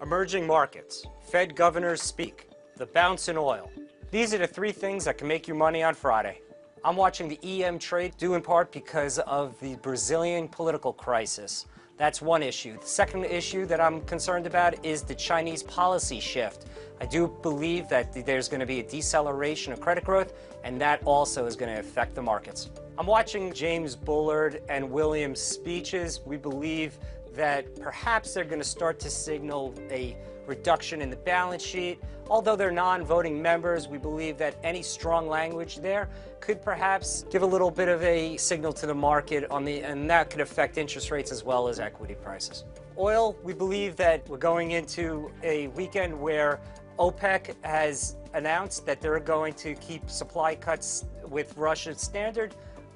Emerging markets, Fed governors speak, the bounce in oil. These are the three things that can make you money on Friday. I'm watching the EM trade due in part because of the Brazilian political crisis. That's one issue. The second issue that I'm concerned about is the Chinese policy shift. I do believe that there's going to be a deceleration of credit growth, and that also is going to affect the markets. I'm watching James Bullard and William's speeches. We believe that perhaps they're going to start to signal a reduction in the balance sheet. Although they're non-voting members, we believe that any strong language there could perhaps give a little bit of a signal to the market and that could affect interest rates as well as equity prices. Oil, we believe that we're going into a weekend where OPEC has announced that they're going to keep supply cuts with Russia's standard.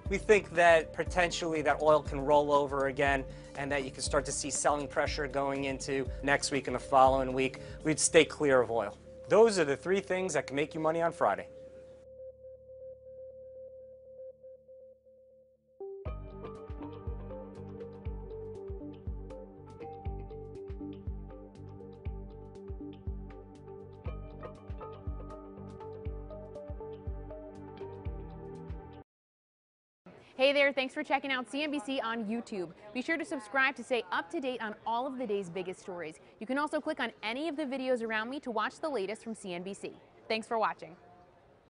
We think that potentially that oil can roll over again and that you can start to see selling pressure going into next week and the following week. We'd stay clear of oil. Those are the three things that can make you money on Friday. Hey there, thanks for checking out CNBC on YouTube. Be sure to subscribe to stay up to date on all of the day's biggest stories. You can also click on any of the videos around me to watch the latest from CNBC. Thanks for watching.